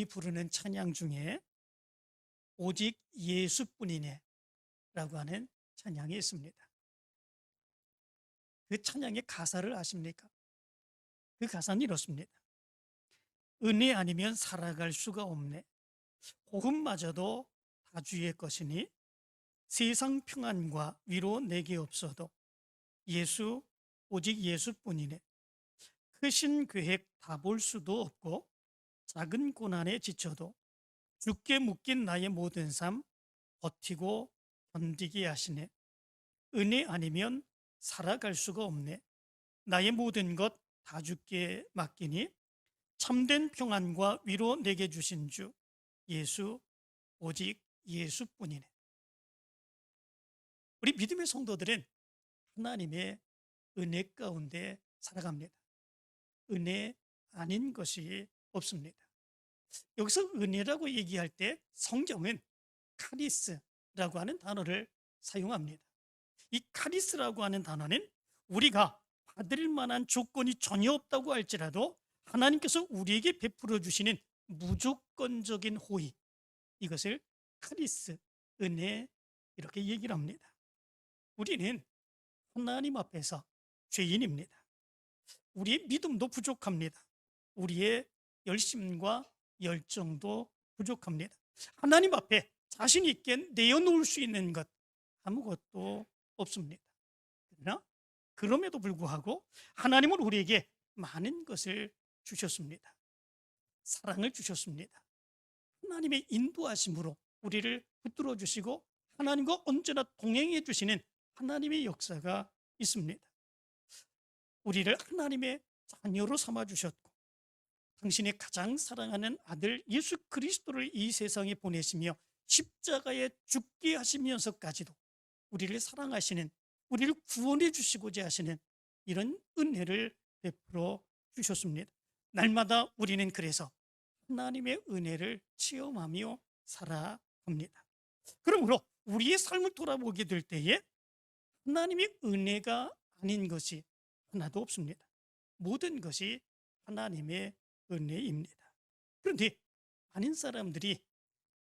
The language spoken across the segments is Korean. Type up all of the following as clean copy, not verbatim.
많이 부르는 찬양 중에 오직 예수뿐이네 라고 하는 찬양이 있습니다. 그 찬양의 가사를 아십니까? 그 가사는 이렇습니다. 은혜 아니면 살아갈 수가 없네. 복음마저도 다 주의 것이니 세상 평안과 위로 내게 없어도 예수, 오직 예수뿐이네. 크신 계획 다 볼 수도 없고 작은 고난에 지쳐도 주께 묶인 나의 모든 삶 버티고 견디게 하시네. 은혜 아니면 살아갈 수가 없네. 나의 모든 것 다 주께 맡기니 참된 평안과 위로 내게 주신 주 예수, 오직 예수뿐이네. 우리 믿음의 성도들은 하나님의 은혜 가운데 살아갑니다. 은혜 아닌 것이 없습니다. 여기서 은혜라고 얘기할 때 성경은 카리스라고 하는 단어를 사용합니다. 이 카리스라고 하는 단어는 우리가 받을 만한 조건이 전혀 없다고 할지라도 하나님께서 우리에게 베풀어 주시는 무조건적인 호의, 이것을 카리스, 은혜, 이렇게 얘기를 합니다. 우리는 하나님 앞에서 죄인입니다. 우리의 믿음도 부족합니다. 우리의 열심과 열정도 부족합니다. 하나님 앞에 자신 있게 내어놓을 수 있는 것 아무것도 없습니다. 그러나 그럼에도 불구하고 하나님은 우리에게 많은 것을 주셨습니다. 사랑을 주셨습니다. 하나님의 인도하심으로 우리를 붙들어 주시고 하나님과 언제나 동행해 주시는 하나님의 역사가 있습니다. 우리를 하나님의 자녀로 삼아 주셨고 당신의 가장 사랑하는 아들 예수 그리스도를 이 세상에 보내시며 십자가에 죽게 하시면서까지도 우리를 사랑하시는, 우리를 구원해 주시고자 하시는 이런 은혜를 베풀어 주셨습니다. 날마다 우리는 그래서 하나님의 은혜를 체험하며 살아갑니다. 그러므로 우리의 삶을 돌아보게 될 때에 하나님의 은혜가 아닌 것이 하나도 없습니다. 모든 것이 하나님의 은혜입니다. 그런데 많은 사람들이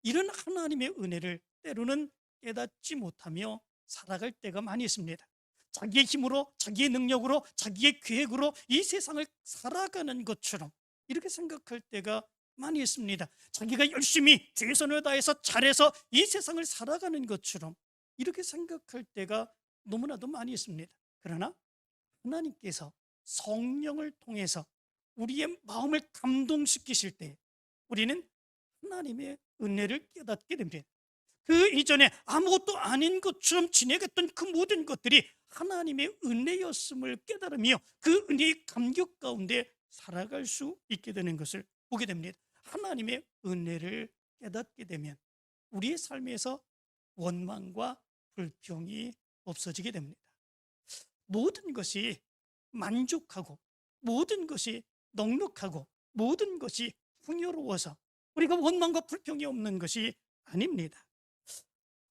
이런 하나님의 은혜를 때로는 깨닫지 못하며 살아갈 때가 많이 있습니다. 자기의 힘으로, 자기의 능력으로, 자기의 계획으로 이 세상을 살아가는 것처럼 이렇게 생각할 때가 많이 있습니다. 자기가 열심히 최선을 다해서 잘해서 이 세상을 살아가는 것처럼 이렇게 생각할 때가 너무나도 많이 있습니다. 그러나 하나님께서 성령을 통해서 우리의 마음을 감동시키실 때 우리는 하나님의 은혜를 깨닫게 됩니다. 그 이전에 아무것도 아닌 것처럼 지내갔던 그 모든 것들이 하나님의 은혜였음을 깨달으며 그 은혜의 감격 가운데 살아갈 수 있게 되는 것을 보게 됩니다. 하나님의 은혜를 깨닫게 되면 우리의 삶에서 원망과 불평이 없어지게 됩니다. 모든 것이 만족하고 모든 것이 넉넉하고 모든 것이 풍요로워서 우리가 원망과 불평이 없는 것이 아닙니다.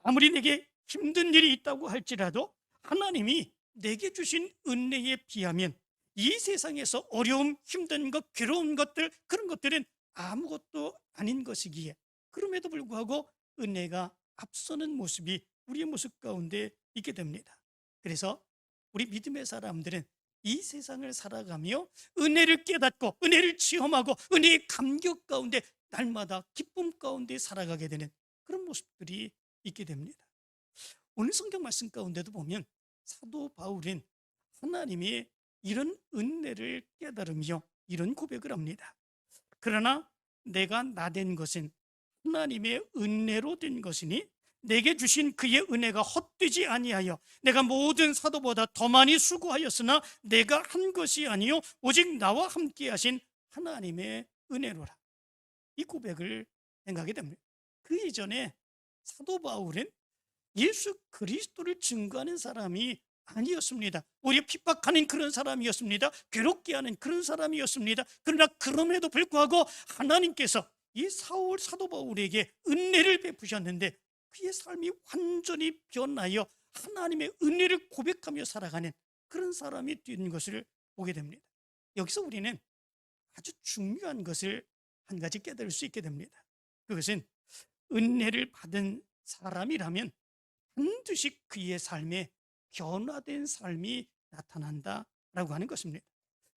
아무리 내게 힘든 일이 있다고 할지라도 하나님이 내게 주신 은혜에 비하면 이 세상에서 어려움, 힘든 것, 괴로운 것들, 그런 것들은 아무것도 아닌 것이기에 그럼에도 불구하고 은혜가 앞서는 모습이 우리의 모습 가운데 있게 됩니다. 그래서 우리 믿음의 사람들은 이 세상을 살아가며 은혜를 깨닫고 은혜를 체험하고 은혜의 감격 가운데 날마다 기쁨 가운데 살아가게 되는 그런 모습들이 있게 됩니다. 오늘 성경 말씀 가운데도 보면 사도 바울은 하나님의 이런 은혜를 깨달으며 이런 고백을 합니다. 그러나 내가 나된 것은 하나님의 은혜로 된 것이니 내게 주신 그의 은혜가 헛되지 아니하여 내가 모든 사도보다 더 많이 수고하였으나 내가 한 것이 아니요 오직 나와 함께 하신 하나님의 은혜로라. 이 고백을 생각하게 됩니다. 그 이전에 사도 바울은 예수 그리스도를 증거하는 사람이 아니었습니다. 오히려 핍박하는 그런 사람이었습니다. 괴롭게 하는 그런 사람이었습니다. 그러나 그럼에도 불구하고 하나님께서 이 사도 바울에게 은혜를 베푸셨는데 그의 삶이 완전히 변하여 하나님의 은혜를 고백하며 살아가는 그런 사람이 된 것을 보게 됩니다. 여기서 우리는 아주 중요한 것을 한 가지 깨달을 수 있게 됩니다. 그것은 은혜를 받은 사람이라면 반드시 그의 삶에 변화된 삶이 나타난다라고 하는 것입니다.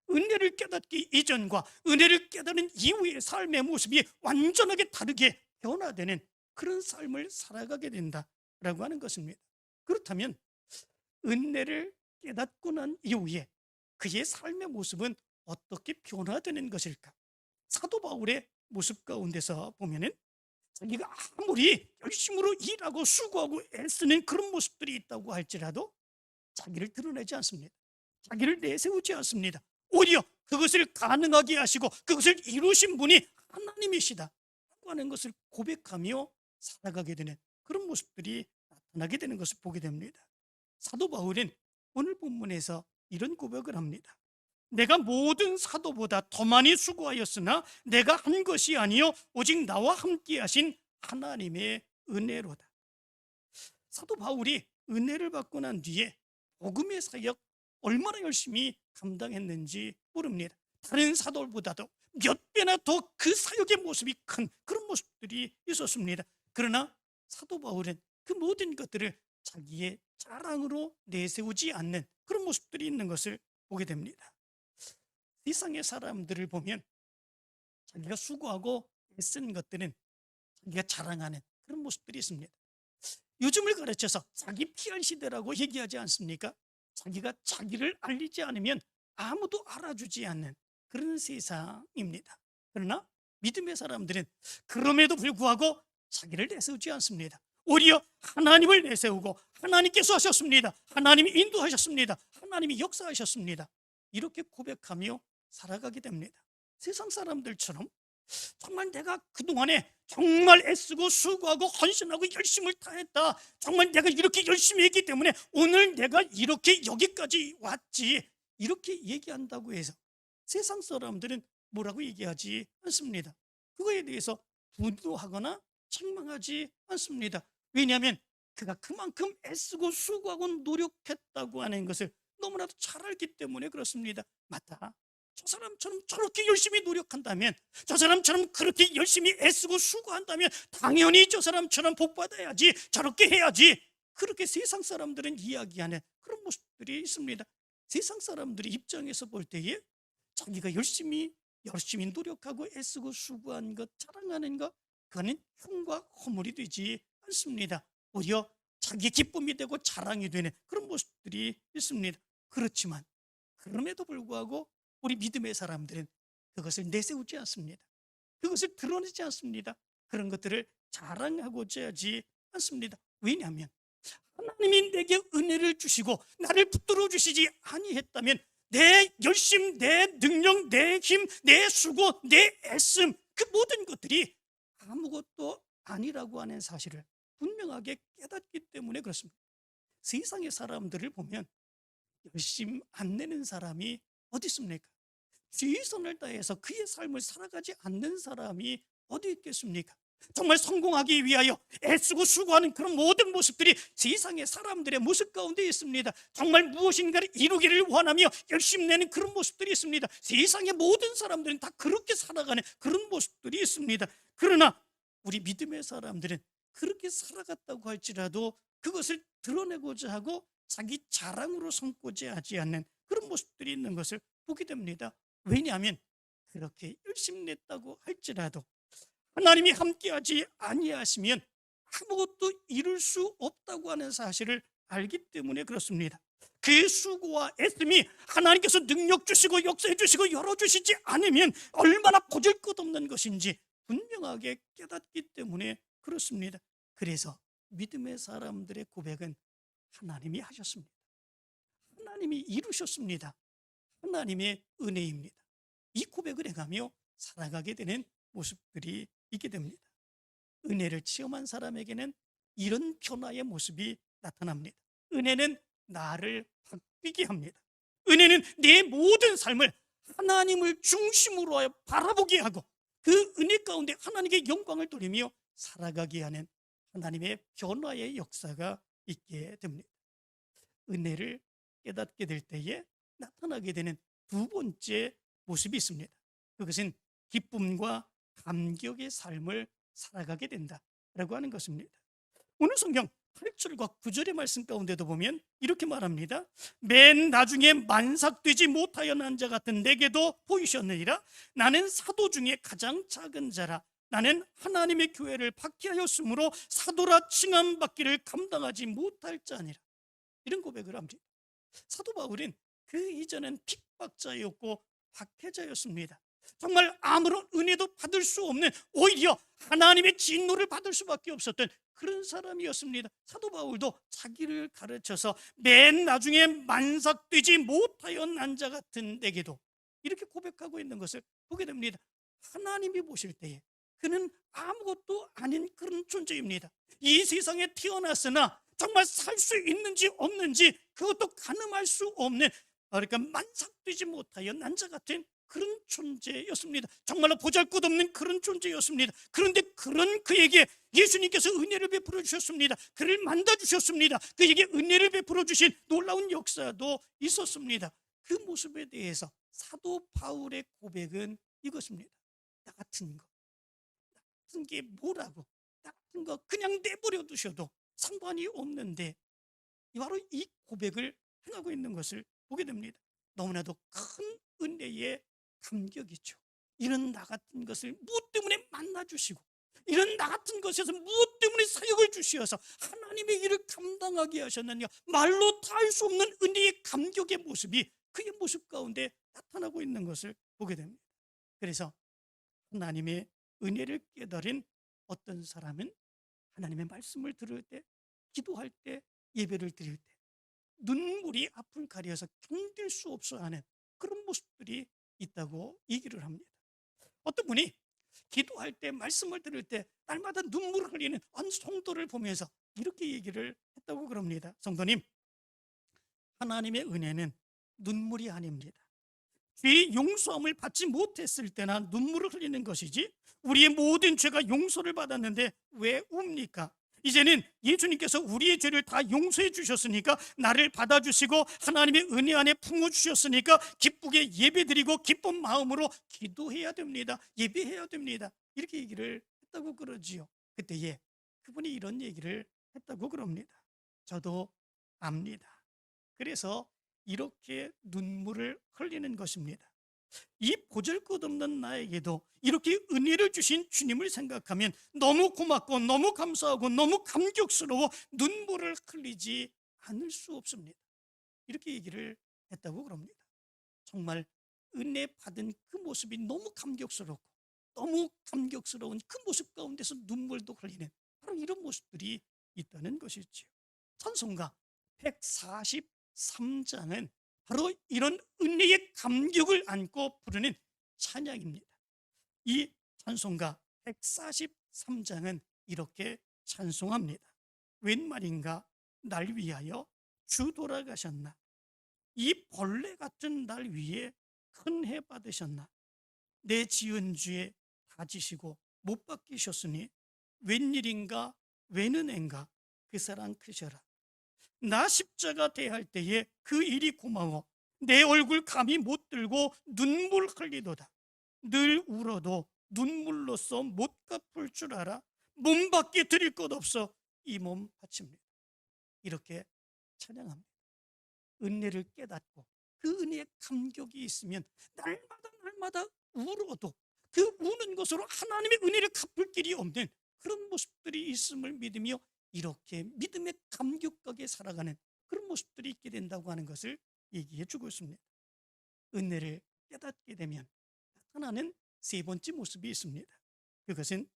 은혜를 깨닫기 이전과 은혜를 깨달은 이후의 삶의 모습이 완전하게 다르게 변화되는 그런 삶을 살아가게 된다라고 하는 것입니다. 그렇다면 은혜를 깨닫고 난 이후에 그의 삶의 모습은 어떻게 변화되는 것일까? 사도 바울의 모습 가운데서 보면은 자기가 아무리 열심으로 일하고 수고하고 애쓰는 그런 모습들이 있다고 할지라도 자기를 드러내지 않습니다. 자기를 내세우지 않습니다. 오히려 그것을 가능하게 하시고 그것을 이루신 분이 하나님이시다 라고 하는 것을 고백하며 살아가게 되는 그런 모습들이 나타나게 되는 것을 보게 됩니다. 사도 바울은 오늘 본문에서 이런 고백을 합니다. 내가 모든 사도보다 더 많이 수고하였으나 내가 한 것이 아니요 오직 나와 함께 하신 하나님의 은혜로다. 사도 바울이 은혜를 받고 난 뒤에 복음의 사역 얼마나 열심히 감당했는지 모릅니다. 다른 사도보다도 몇 배나 더 그 사역의 모습이 큰 그런 모습들이 있었습니다. 그러나 사도 바울은 그 모든 것들을 자기의 자랑으로 내세우지 않는 그런 모습들이 있는 것을 보게 됩니다. 세상의 사람들을 보면 자기가 수고하고 애쓴 것들은 자기가 자랑하는 그런 모습들이 있습니다. 요즘을 가르쳐서 자기 PR 시대라고 얘기하지 않습니까? 자기가 자기를 알리지 않으면 아무도 알아주지 않는 그런 세상입니다. 그러나 믿음의 사람들은 그럼에도 불구하고 자기를 내세우지 않습니다. 오히려 하나님을 내세우고 하나님께서 하셨습니다. 하나님이 인도하셨습니다. 하나님이 역사하셨습니다. 이렇게 고백하며 살아가게 됩니다. 세상 사람들처럼 정말 내가 그동안에 정말 애쓰고 수고하고 헌신하고 열심을 다했다. 정말 내가 이렇게 열심히 했기 때문에 오늘 내가 이렇게 여기까지 왔지. 이렇게 얘기한다고 해서 세상 사람들은 뭐라고 얘기하지 않습니다. 그거에 대해서 분노하거나 책망하지 않습니다. 왜냐하면 그가 그만큼 애쓰고 수고하고 노력했다고 하는 것을 너무나도 잘 알기 때문에 그렇습니다. 맞다. 저 사람처럼 저렇게 열심히 노력한다면, 저 사람처럼 그렇게 열심히 애쓰고 수고한다면 당연히 저 사람처럼 복받아야지, 저렇게 해야지. 그렇게 세상 사람들은 이야기하는 그런 모습들이 있습니다. 세상 사람들의 입장에서 볼 때에 자기가 열심히 노력하고 애쓰고 수고한 것, 자랑하는 것, 그거는 흉과 허물이 되지 않습니다. 오히려 자기 기쁨이 되고 자랑이 되는 그런 모습들이 있습니다. 그렇지만 그럼에도 불구하고 우리 믿음의 사람들은 그것을 내세우지 않습니다. 그것을 드러내지 않습니다. 그런 것들을 자랑하고자 하지 않습니다. 왜냐하면 하나님이 내게 은혜를 주시고 나를 붙들어 주시지 아니했다면 내 열심, 내 능력, 내 힘, 내 수고, 내 애씀 그 모든 것들이 아무것도 아니라고 하는 사실을 분명하게 깨닫기 때문에 그렇습니다. 세상의 사람들을 보면 열심 안 내는 사람이 어디 있습니까? 최선을 다해서 그의 삶을 살아가지 않는 사람이 어디 있겠습니까? 정말 성공하기 위하여 애쓰고 수고하는 그런 모든 모습들이 세상의 사람들의 모습 가운데 있습니다. 정말 무엇인가를 이루기를 원하며 열심히 내는 그런 모습들이 있습니다. 세상의 모든 사람들은 다 그렇게 살아가는 그런 모습들이 있습니다. 그러나 우리 믿음의 사람들은 그렇게 살아갔다고 할지라도 그것을 드러내고자 하고 자기 자랑으로 삼고자 하지 않는 그런 모습들이 있는 것을 보게 됩니다. 왜냐하면 그렇게 열심히 냈다고 할지라도 하나님이 함께하지 아니하시면 아무것도 이룰 수 없다고 하는 사실을 알기 때문에 그렇습니다. 그 수고와 애씀이 하나님께서 능력 주시고 역사해 주시고 열어주시지 않으면 얼마나 보잘것없는 것인지 분명하게 깨닫기 때문에 그렇습니다. 그래서 믿음의 사람들의 고백은 하나님이 하셨습니다. 하나님이 이루셨습니다. 하나님의 은혜입니다. 이 고백을 해가며 살아가게 되는 모습들이 있게 됩니다. 은혜를 체험한 사람에게는 이런 변화의 모습이 나타납니다. 은혜는 나를 바뀌게 합니다. 은혜는 내 모든 삶을 하나님을 중심으로 하여 바라보게 하고 그 은혜 가운데 하나님께 영광을 돌리며 살아가게 하는 하나님의 변화의 역사가 있게 됩니다. 은혜를 깨닫게 될 때에 나타나게 되는 두 번째 모습이 있습니다. 그것은 기쁨과 감격의 삶을 살아가게 된다라고 하는 것입니다. 오늘 성경 8절과 9절의 말씀 가운데도 보면 이렇게 말합니다. 맨 나중에 만삭되지 못하여 난 자 같은 내게도 보이셨느니라. 나는 사도 중에 가장 작은 자라. 나는 하나님의 교회를 박해하였으므로 사도라 칭함받기를 감당하지 못할 자니라. 이런 고백을 합니다. 사도 바울은 그 이전엔 핍박자였고 박해자였습니다. 정말 아무런 은혜도 받을 수 없는, 오히려 하나님의 진노를 받을 수밖에 없었던 그런 사람이었습니다. 사도 바울도 자기를 가르쳐서 맨 나중에 만삭되지 못하여 난 자 같은 내게도, 이렇게 고백하고 있는 것을 보게 됩니다. 하나님이 보실 때에 그는 아무것도 아닌 그런 존재입니다. 이 세상에 태어났으나 정말 살 수 있는지 없는지 그것도 가늠할 수 없는, 그러니까 만삭되지 못하여 난 자 같은 그런 존재였습니다. 정말로 보잘것없는 그런 존재였습니다. 그런데 그런 그에게 예수님께서 은혜를 베풀어 주셨습니다. 그를 만나 주셨습니다. 그에게 은혜를 베풀어 주신 놀라운 역사도 있었습니다. 그 모습에 대해서 사도 바울의 고백은 이것입니다. 나 같은 거, 나 같은 게 뭐라고, 나 같은 거 그냥 내버려 두셔도 상관이 없는데, 바로 이 고백을 행하고 있는 것을 보게 됩니다. 너무나도 큰 은혜의 감격이죠. 이런 나 같은 것을 무엇 때문에 만나주시고, 이런 나 같은 것에서 무엇 때문에 사역을 주시어서 하나님의 일을 감당하게 하셨느냐, 말로 다 할 수 없는 은혜의 감격의 모습이 그의 모습 가운데 나타나고 있는 것을 보게 됩니다. 그래서 하나님의 은혜를 깨달은 어떤 사람은 하나님의 말씀을 들을 때, 기도할 때, 예배를 드릴 때 눈물이 앞을 가려서 견딜 수 없어 하는 그런 모습들이 있다고 얘기를 합니다. 어떤 분이 기도할 때, 말씀을 들을 때 날마다 눈물을 흘리는 한 성도를 보면서 이렇게 얘기를 했다고 그럽니다. 성도님, 하나님의 은혜는 눈물이 아닙니다. 죄의 용서함을 받지 못했을 때나 눈물을 흘리는 것이지, 우리의 모든 죄가 용서를 받았는데 왜 웁니까? 이제는 예수님께서 우리의 죄를 다 용서해 주셨으니까, 나를 받아주시고 하나님의 은혜 안에 품어주셨으니까 기쁘게 예배드리고 기쁜 마음으로 기도해야 됩니다. 예배해야 됩니다. 이렇게 얘기를 했다고 그러지요. 그때에 그분이 이런 얘기를 했다고 그럽니다. 저도 압니다. 그래서 이렇게 눈물을 흘리는 것입니다. 이 보잘것없는 나에게도 이렇게 은혜를 주신 주님을 생각하면 너무 고맙고 너무 감사하고 너무 감격스러워 눈물을 흘리지 않을 수 없습니다. 이렇게 얘기를 했다고 그럽니다. 정말 은혜 받은 그 모습이 너무 감격스럽고 너무 감격스러운 그 모습 가운데서 눈물도 흘리는 바로 이런 모습들이 있다는 것이지요. 찬송가 143장은 바로 이런 은혜의 감격을 안고 부르는 찬양입니다. 이 찬송가 143장은 이렇게 찬송합니다. 웬 말인가 날 위하여 주 돌아가셨나, 이 벌레 같은 날 위에 큰 해 받으셨나, 내 지은 죄 다 지시고 못 박히셨으니 웬일인가 웬 은혜인가 그 사랑 크셔라. 나 십자가 대할 때에 그 일이 고마워 내 얼굴 감히 못 들고 눈물 흘리도다. 늘 울어도 눈물로써 못 갚을 줄 알아 몸밖에 드릴 것 없어 이 몸 바칩니다. 이렇게 찬양합니다. 은혜를 깨닫고 그 은혜의 감격이 있으면 날마다 울어도 그 우는 것으로 하나님의 은혜를 갚을 길이 없는 그런 모습들이 있음을 믿으며 이렇게 믿음의 감격 가게 살아가는 그런 모습들이 있게 된다고 하는 것을 얘기해 주고 있습니다. 은혜를 깨닫게 되면 나타나는 세 번째 모습이 있습니다. 그것은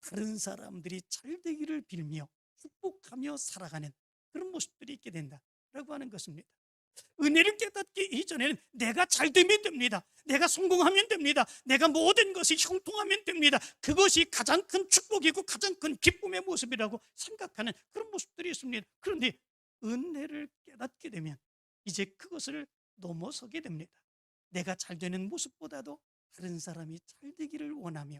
다른 사람들이 잘 되기를 빌며 축복하며 살아가는 그런 모습들이 있게 된다라고 하는 것입니다. 은혜를 깨닫기 이전에는 내가 잘 되면 됩니다. 내가 성공하면 됩니다. 내가 모든 것이 형통하면 됩니다. 그것이 가장 큰 축복이고 가장 큰 기쁨의 모습이라고 생각하는 그런 모습들이 있습니다. 그런데 은혜를 깨닫게 되면 이제 그것을 넘어서게 됩니다. 내가 잘 되는 모습보다도 다른 사람이 잘 되기를 원하며,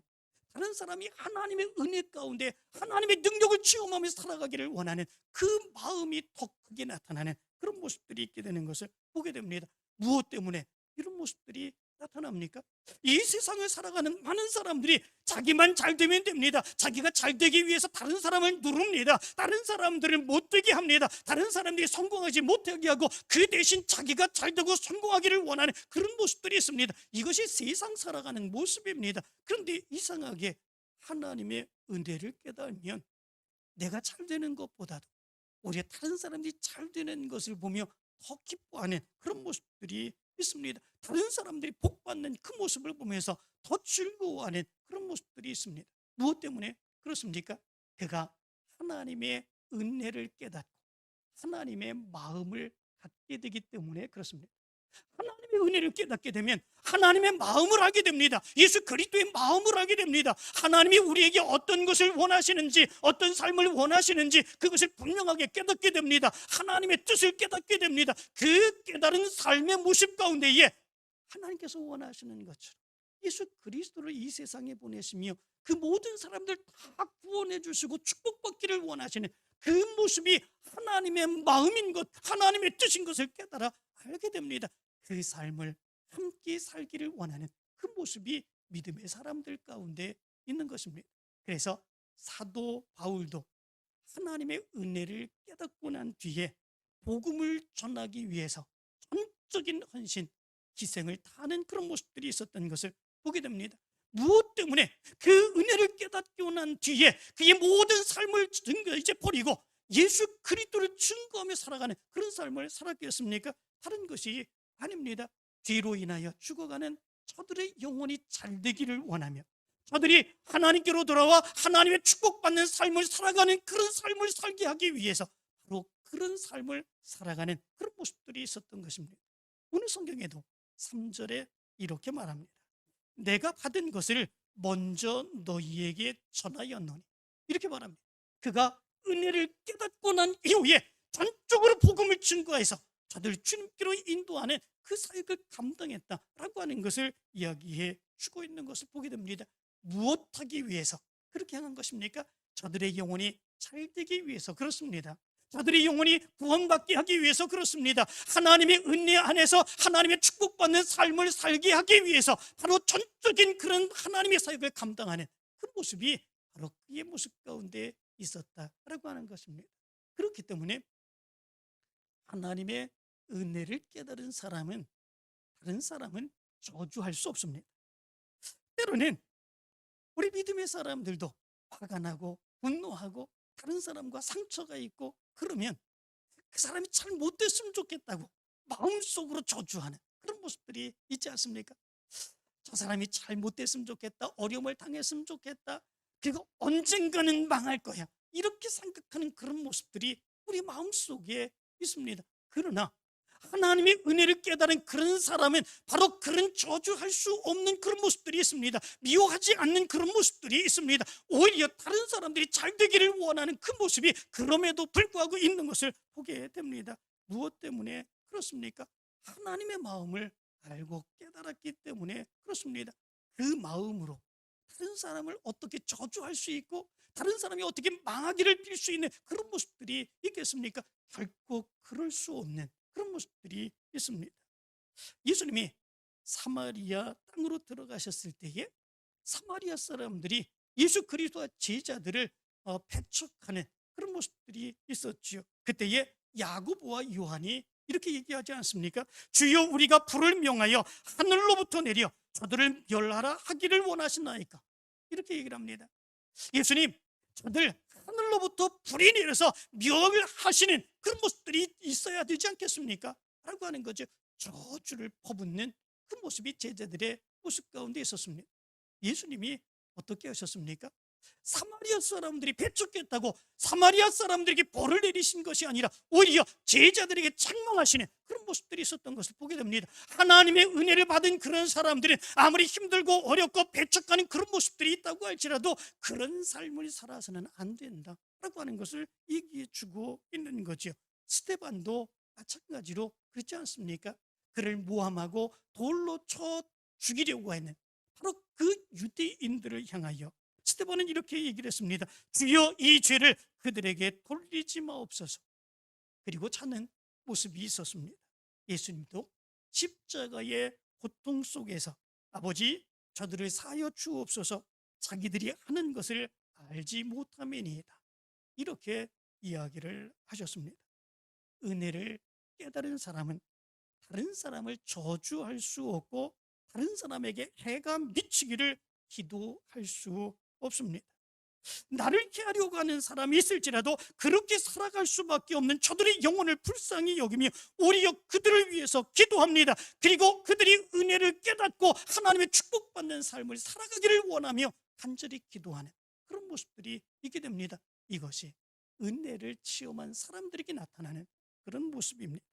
다른 사람이 하나님의 은혜 가운데 하나님의 능력을 체험하며 살아가기를 원하는 그 마음이 더 크게 나타나는 그런 모습들이 있게 되는 것을 보게 됩니다. 무엇 때문에 이런 모습들이 나타납니까? 이 세상을 살아가는 많은 사람들이 자기만 잘 되면 됩니다. 자기가 잘 되기 위해서 다른 사람을 누릅니다. 다른 사람들을 못 되게 합니다. 다른 사람들이 성공하지 못하게 하고 그 대신 자기가 잘 되고 성공하기를 원하는 그런 모습들이 있습니다. 이것이 세상 살아가는 모습입니다. 그런데 이상하게 하나님의 은혜를 깨달으면 내가 잘 되는 것보다도 오히려 다른 사람들이 잘 되는 것을 보며 더 기뻐하는 그런 모습들이 있습니다. 다른 사람들이 복받는 그 모습을 보면서 더 즐거워하는 그런 모습들이 있습니다. 무엇 때문에 그렇습니까? 그가 하나님의 은혜를 깨닫고 하나님의 마음을 갖게 되기 때문에 그렇습니다. 하나님의 은혜를 깨닫게 되면 하나님의 마음을 알게 됩니다. 예수 그리스도의 마음을 알게 됩니다. 하나님이 우리에게 어떤 것을 원하시는지, 어떤 삶을 원하시는지 그것을 분명하게 깨닫게 됩니다. 하나님의 뜻을 깨닫게 됩니다. 그 깨달은 삶의 모습 가운데에 하나님께서 원하시는 것처럼 예수 그리스도를 이 세상에 보내시며 그 모든 사람들 다 구원해 주시고 축복받기를 원하시는 그 모습이 하나님의 마음인 것, 하나님의 뜻인 것을 깨달아 알게 됩니다. 그 삶을 함께 살기를 원하는 그 모습이 믿음의 사람들 가운데 있는 것입니다. 그래서 사도 바울도 하나님의 은혜를 깨닫고 난 뒤에 복음을 전하기 위해서 전적인 헌신, 희생을 다하는 그런 모습들이 있었던 것을 보게 됩니다. 무엇 때문에 그 은혜를 깨닫고 난 뒤에 그의 모든 삶을 이제 버리고 예수 그리스도를 증거하며 살아가는 그런 삶을 살았게 했습니까? 다른 것이 아닙니다. 죄로 인하여 죽어가는 저들의 영혼이 잘 되기를 원하며 저들이 하나님께로 돌아와 하나님의 축복받는 삶을 살아가는 그런 삶을 살게 하기 위해서 바로 그런 삶을 살아가는 그런 모습들이 있었던 것입니다. 오늘 성경에도 3절에 이렇게 말합니다. 내가 받은 것을 먼저 너희에게 전하였노니, 이렇게 말합니다. 그가 은혜를 깨닫고 난 이후에 전적으로 복음을 증거해서 저들 주님께로 인도하는 그 사역을 감당했다라고 하는 것을 이야기해 주고 있는 것을 보게 됩니다. 무엇하기 위해서 그렇게 한 것입니까? 저들의 영혼이 잘 되기 위해서 그렇습니다. 저들의 영혼이 구원받게 하기 위해서 그렇습니다. 하나님의 은혜 안에서 하나님의 축복받는 삶을 살게 하기 위해서 바로 전적인 그런 하나님의 사역을 감당하는 그 모습이 바로 그의 모습 가운데 있었다라고 하는 것입니다. 그렇기 때문에 하나님의 은혜를 깨달은 사람은 다른 사람은 저주할 수 없습니다. 때로는 우리 믿음의 사람들도 화가 나고 분노하고 다른 사람과 상처가 있고 그러면 그 사람이 잘 못됐으면 좋겠다고 마음속으로 저주하는 그런 모습들이 있지 않습니까? 저 사람이 잘 못됐으면 좋겠다, 어려움을 당했으면 좋겠다, 그리고 언젠가는 망할 거야, 이렇게 생각하는 그런 모습들이 우리 마음속에 있습니다. 그러나 하나님의 은혜를 깨달은 그런 사람은 바로 그런 저주할 수 없는 그런 모습들이 있습니다. 미워하지 않는 그런 모습들이 있습니다. 오히려 다른 사람들이 잘 되기를 원하는 그 모습이 그럼에도 불구하고 있는 것을 보게 됩니다. 무엇 때문에 그렇습니까? 하나님의 마음을 알고 깨달았기 때문에 그렇습니다. 그 마음으로 다른 사람을 어떻게 저주할 수 있고 다른 사람이 어떻게 망하기를 빌 수 있는 그런 모습들이 있겠습니까? 결코 그럴 수 없는 그런 모습들이 있습니다. 예수님이 사마리아 땅으로 들어가셨을 때에 사마리아 사람들이 예수 그리스도와 제자들을 배척하는 그런 모습들이 있었지요. 그때에 야고보와 요한이 이렇게 얘기하지 않습니까? 주여, 우리가 불을 명하여 하늘로부터 내려 저들을 멸하라 하기를 원하시나이까? 이렇게 얘기를 합니다. 예수님, 저들 하늘로부터 불이 내려서 멸하시는 그런 모습들이 있어야 되지 않겠습니까? 라고 하는 거죠. 저주를 퍼붓는 그 모습이 제자들의 모습 가운데 있었습니다. 예수님이 어떻게 하셨습니까? 사마리아 사람들이 배척했다고 사마리아 사람들에게 벌을 내리신 것이 아니라 오히려 제자들에게 책망하시는 그런 모습들이 있었던 것을 보게 됩니다. 하나님의 은혜를 받은 그런 사람들은 아무리 힘들고 어렵고 배척하는 그런 모습들이 있다고 할지라도 그런 삶을 살아서는 안 된다라고 하는 것을 얘기해 주고 있는 거죠. 스데반도 마찬가지로 그렇지 않습니까? 그를 모함하고 돌로 쳐 죽이려고 했는 바로 그 유대인들을 향하여 스데반은 이렇게 얘기를 했습니다. 주여, 이 죄를 그들에게 돌리지 마옵소서. 그리고 찾는 모습이 있었습니다. 예수님도 십자가에 고통 속에서 아버지 저들을 사하여 주옵소서, 자기들이 하는 것을 알지 못함이니이다. 이렇게 이야기를 하셨습니다. 은혜를 깨달은 사람은 다른 사람을 저주할 수 없고 다른 사람에게 해가 미치기를 기도할 수 없습니다. 나를 피하려고 하는 사람이 있을지라도 그렇게 살아갈 수밖에 없는 저들의 영혼을 불쌍히 여기며 오히려 그들을 위해서 기도합니다. 그리고 그들이 은혜를 깨닫고 하나님의 축복받는 삶을 살아가기를 원하며 간절히 기도하는 그런 모습들이 있게 됩니다. 이것이 은혜를 체험한 사람들에게 나타나는 그런 모습입니다.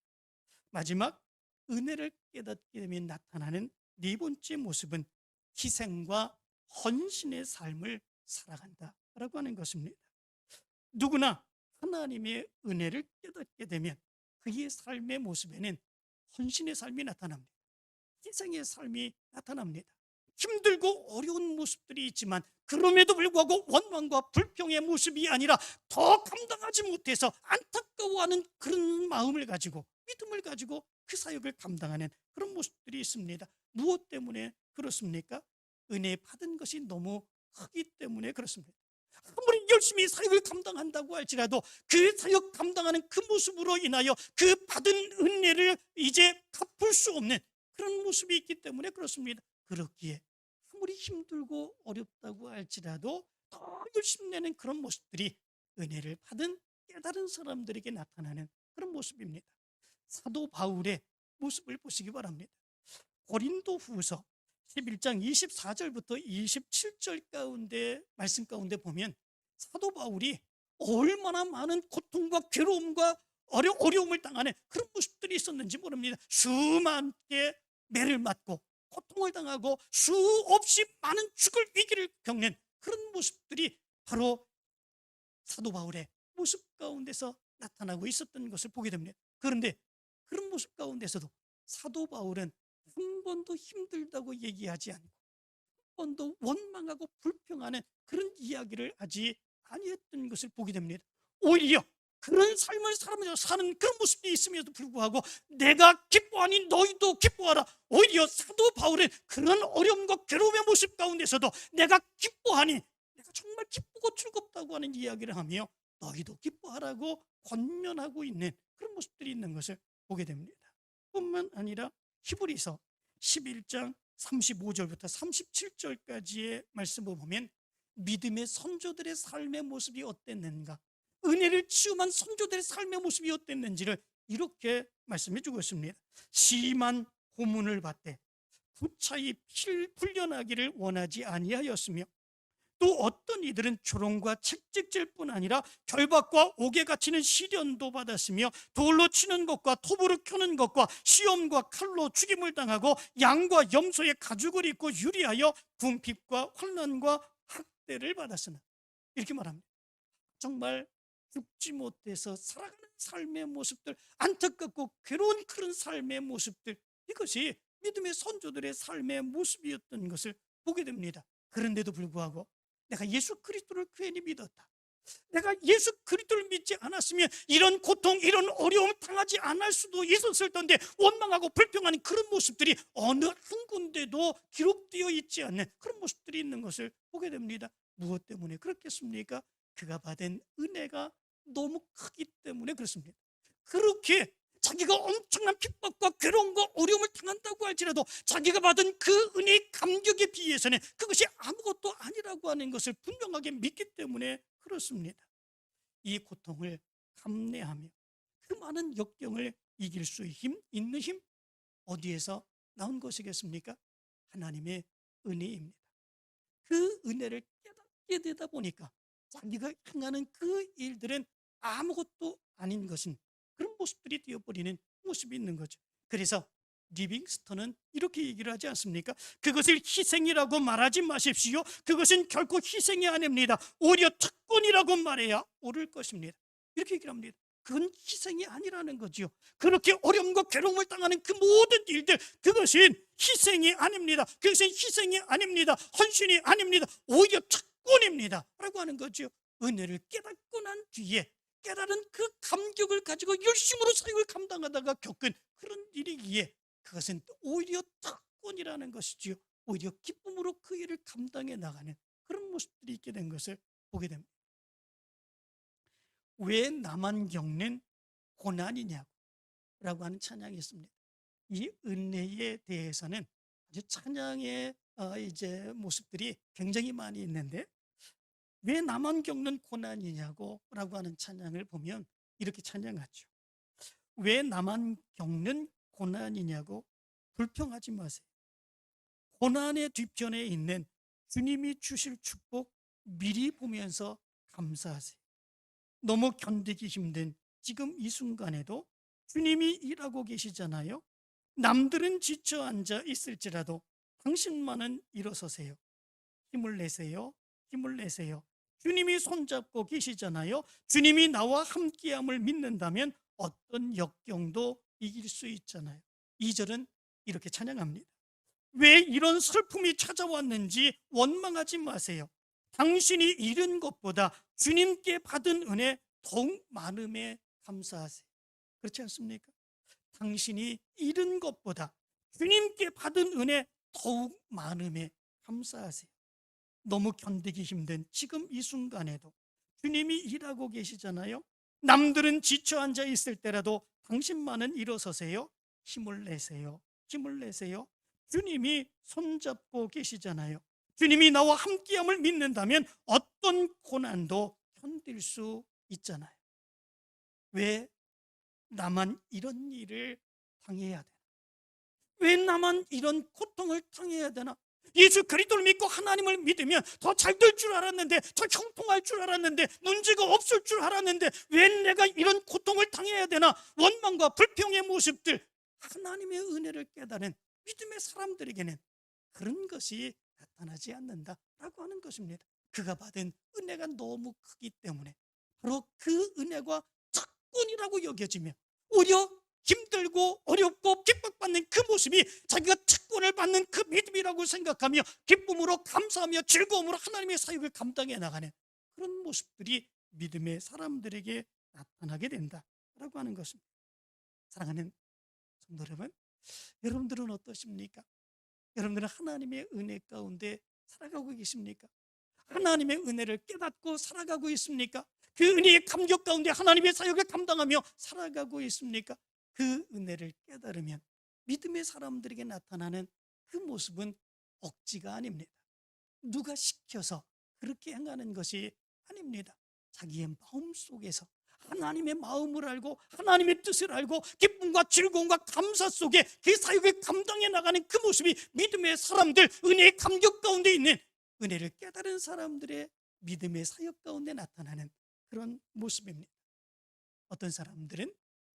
마지막, 은혜를 깨닫게 되면 나타나는 네 번째 모습은 희생과 헌신의 삶을 살아간다라고 하는 것입니다. 누구나 하나님의 은혜를 깨닫게 되면 그의 삶의 모습에는 헌신의 삶이 나타납니다. 희생의 삶이 나타납니다. 힘들고 어려운 모습들이 있지만 그럼에도 불구하고 원망과 불평의 모습이 아니라 더 감당하지 못해서 안타까워하는 그런 마음을 가지고 믿음을 가지고 그 사역을 감당하는 그런 모습들이 있습니다. 무엇 때문에 그렇습니까? 은혜 받은 것이 너무 크기 때문에 그렇습니다. 아무리 열심히 사역을 감당한다고 할지라도 그 사역 감당하는 그 모습으로 인하여 그 받은 은혜를 이제 갚을 수 없는 그런 모습이 있기 때문에 그렇습니다. 그렇기에 아무리 힘들고 어렵다고 할지라도 더 열심히 내는 그런 모습들이 은혜를 받은 깨달은 사람들에게 나타나는 그런 모습입니다. 사도 바울의 모습을 보시기 바랍니다. 고린도 후서 11장 24절부터 27절 가운데 말씀 가운데 보면 사도 바울이 얼마나 많은 고통과 괴로움과 어려움을 당하는 그런 모습들이 있었는지 모릅니다. 수많게 매를 맞고 고통을 당하고 수없이 많은 죽을 위기를 겪는 그런 모습들이 바로 사도 바울의 모습 가운데서 나타나고 있었던 것을 보게 됩니다. 그런데 그런 모습 가운데서도 사도 바울은 한 번도 힘들다고 얘기하지 않고 한 번도 원망하고 불평하는 그런 이야기를 하지 아니했던 것을 보게 됩니다. 오히려 그런 삶을 살아가면서 사는 그런 모습이 있음에도 불구하고 내가 기뻐하니 너희도 기뻐하라. 오히려 사도 바울은 그런 어려움과 괴로움의 모습 가운데서도 내가 기뻐하니, 내가 정말 기쁘고 즐겁다고 하는 이야기를 하며 너희도 기뻐하라고 권면하고 있는 그런 모습들이 있는 것을 보게 됩니다. 뿐만 아니라 히브리서 11장 35절부터 37절까지의 말씀을 보면 믿음의 선조들의 삶의 모습이 어땠는가, 은혜를 체험한 선조들의 삶의 모습이 어땠는지를 이렇게 말씀해 주고 있습니다. 심한 고문을 받되 부차히 풀려나기를 원하지 아니하였으며 또 어떤 이들은 조롱과 채찍질 뿐 아니라 결박과 옥에 갇히는 시련도 받았으며 돌로 치는 것과 톱으로 켜는 것과 시험과 칼로 죽임을 당하고 양과 염소의 가죽을 입고 유리하여 궁핍과 환난과 학대를 받았으나, 이렇게 말합니다. 정말 죽지 못해서 살아가는 삶의 모습들, 안타깝고 괴로운 그런 삶의 모습들, 이것이 믿음의 선조들의 삶의 모습이었던 것을 보게 됩니다. 그런데도 불구하고 내가 예수 그리스도를 괜히 믿었다, 내가 예수 그리스도를 믿지 않았으면 이런 고통, 이런 어려움을 당하지 않을 수도 있었을 텐데 원망하고 불평하는 그런 모습들이 어느 한 군데도 기록되어 있지 않는 그런 모습들이 있는 것을 보게 됩니다. 무엇 때문에 그렇겠습니까? 그가 받은 은혜가 너무 크기 때문에 그렇습니다. 그렇게 자기가 엄청난 핍박과 괴로움과 어려움을 당한다고 할지라도 자기가 받은 그 은혜의 감격에 비해서는 그것이 아무것도 아니라고 하는 것을 분명하게 믿기 때문에 그렇습니다. 이 고통을 감내하며 그 많은 역경을 이길 수 있는 힘, 어디에서 나온 것이겠습니까? 하나님의 은혜입니다. 그 은혜를 깨닫게 되다 보니까 자기가 행하는 그 일들은 아무것도 아닌 것은 그런 모습들이 되어버리는 모습이 있는 거죠. 그래서 리빙스턴은 이렇게 얘기를 하지 않습니까? 그것을 희생이라고 말하지 마십시오. 그것은 결코 희생이 아닙니다. 오히려 특권이라고 말해야 옳을 것입니다. 이렇게 얘기를 합니다. 그건 희생이 아니라는 거죠. 그렇게 어려움과 괴로움을 당하는 그 모든 일들, 그것은 희생이 아닙니다. 그것은 희생이 아닙니다. 헌신이 아닙니다. 오히려 특권입니다 라고 하는 거죠. 은혜를 깨닫고 난 뒤에 깨달은 그 감격을 가지고 열심으로 사역을 감당하다가 겪은 그런 일이기에 그것은 오히려 특권이라는 것이지요. 오히려 기쁨으로 그 일을 감당해 나가는 그런 모습들이 있게 된 것을 보게 됩니다. 왜 나만 겪는 고난이냐고 라고 하는 찬양이 있습니다. 이 은혜에 대해서는 아주 찬양의 이제 모습들이 굉장히 많이 있는데, 왜 나만 겪는 고난이냐고 라고 하는 찬양을 보면 이렇게 찬양하죠. 왜 나만 겪는 고난이냐고 불평하지 마세요. 고난의 뒤편에 있는 주님이 주실 축복 미리 보면서 감사하세요. 너무 견디기 힘든 지금 이 순간에도 주님이 일하고 계시잖아요. 남들은 지쳐 앉아 있을지라도 당신만은 일어서세요. 힘을 내세요. 힘을 내세요. 주님이 손잡고 계시잖아요. 주님이 나와 함께함을 믿는다면 어떤 역경도 이길 수 있잖아요. 2절은 이렇게 찬양합니다. 왜 이런 슬픔이 찾아왔는지 원망하지 마세요. 당신이 잃은 것보다 주님께 받은 은혜 더욱 많음에 감사하세요. 그렇지 않습니까? 당신이 잃은 것보다 주님께 받은 은혜 더욱 많음에 감사하세요. 너무 견디기 힘든 지금 이 순간에도 주님이 일하고 계시잖아요. 남들은 지쳐 앉아 있을 때라도 당신만은 일어서세요. 힘을 내세요. 힘을 내세요. 주님이 손잡고 계시잖아요. 주님이 나와 함께함을 믿는다면 어떤 고난도 견딜 수 있잖아요. 왜 나만 이런 일을 당해야 되나? 왜 나만 이런 고통을 당해야 되나? 예수 그리스도를 믿고 하나님을 믿으면 더 잘 될 줄 알았는데, 더 형통할 줄 알았는데, 문제가 없을 줄 알았는데 왜 내가 이런 고통을 당해야 되나? 원망과 불평의 모습들, 하나님의 은혜를 깨달은 믿음의 사람들에게는 그런 것이 나타나지 않는다라고 하는 것입니다. 그가 받은 은혜가 너무 크기 때문에 바로 그 은혜가 특권이라고 여겨지며, 오히려 힘들고 어렵고 핍박받는 그 모습이 자기가 특권을 받는 그 믿음이라고 생각하며 기쁨으로 감사하며 즐거움으로 하나님의 사역을 감당해 나가는 그런 모습들이 믿음의 사람들에게 나타나게 된다라고 하는 것입니다. 사랑하는 성도 여러분, 여러분들은 어떠십니까? 여러분들은 하나님의 은혜 가운데 살아가고 계십니까? 하나님의 은혜를 깨닫고 살아가고 있습니까? 그 은혜의 감격 가운데 하나님의 사역을 감당하며 살아가고 있습니까? 그 은혜를 깨달으면 믿음의 사람들에게 나타나는 그 모습은 억지가 아닙니다. 누가 시켜서 그렇게 행하는 것이 아닙니다. 자기의 마음 속에서 하나님의 마음을 알고 하나님의 뜻을 알고 기쁨과 즐거움과 감사 속에 그 사역을 감당해 나가는 그 모습이 믿음의 사람들, 은혜의 감격 가운데 있는 은혜를 깨달은 사람들의 믿음의 사역 가운데 나타나는 그런 모습입니다. 어떤 사람들은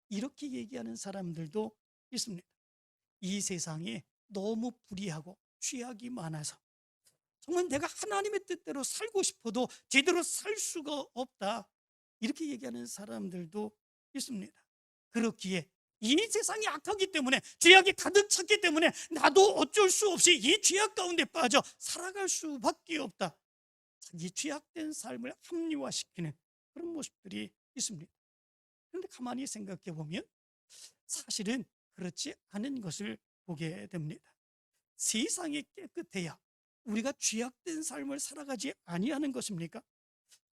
이렇게 얘기하는 사람들도 있습니다. 이 세상에 너무 불의하고 죄악이 많아서 정말 내가 하나님의 뜻대로 살고 싶어도 제대로 살 수가 없다, 이렇게 얘기하는 사람들도 있습니다. 그렇기에 이 세상이 악하기 때문에, 죄악이 가득 찼기 때문에 나도 어쩔 수 없이 이 죄악 가운데 빠져 살아갈 수밖에 없다, 자기 죄악된 삶을 합리화시키는 그런 모습들이 있습니다. 그런데 가만히 생각해 보면 사실은 그렇지 않은 것을 보게 됩니다. 세상이 깨끗해야 우리가 죄악된 삶을 살아가지 아니하는 것입니까?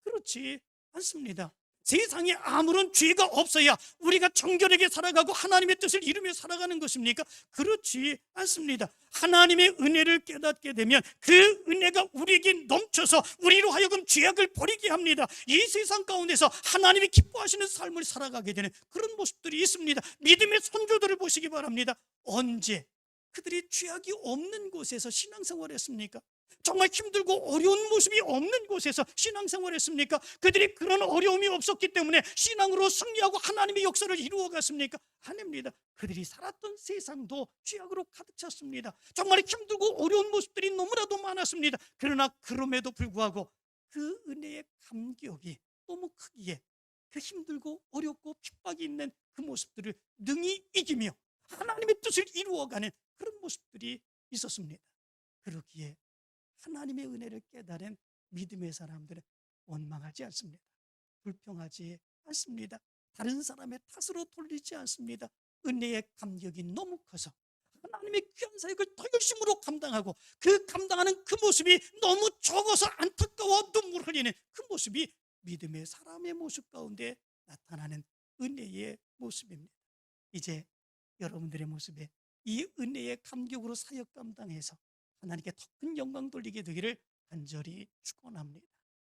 그렇지 않습니다. 세상에 아무런 죄가 없어야 우리가 정결하게 살아가고 하나님의 뜻을 이루며 살아가는 것입니까? 그렇지 않습니다. 하나님의 은혜를 깨닫게 되면 그 은혜가 우리에게 넘쳐서 우리로 하여금 죄악을 버리게 합니다. 이 세상 가운데서 하나님이 기뻐하시는 삶을 살아가게 되는 그런 모습들이 있습니다. 믿음의 선조들을 보시기 바랍니다. 언제 그들이 죄악이 없는 곳에서 신앙생활을 했습니까? 정말 힘들고 어려운 모습이 없는 곳에서 신앙생활을 했습니까? 그들이 그런 어려움이 없었기 때문에 신앙으로 승리하고 하나님의 역사를 이루어갔습니까? 아닙니다. 그들이 살았던 세상도 죄악으로 가득 찼습니다. 정말 힘들고 어려운 모습들이 너무나도 많았습니다. 그러나 그럼에도 불구하고 그 은혜의 감격이 너무 크기에 그 힘들고 어렵고 핍박이 있는 그 모습들을 능히 이기며 하나님의 뜻을 이루어가는 그런 모습들이 있었습니다. 그러기에 하나님의 은혜를 깨달은 믿음의 사람들은 원망하지 않습니다. 불평하지 않습니다. 다른 사람의 탓으로 돌리지 않습니다. 은혜의 감격이 너무 커서 하나님의 귀한 사역을 더 열심으로 감당하고 그 감당하는 그 모습이 너무 적어서 안타까워 눈물 흘리는 그 모습이 믿음의 사람의 모습 가운데 나타나는 은혜의 모습입니다. 이제 여러분들의 모습에 이 은혜의 감격으로 사역 감당해서 하나님께 더 큰 영광 돌리게 되기를 간절히 축원합니다.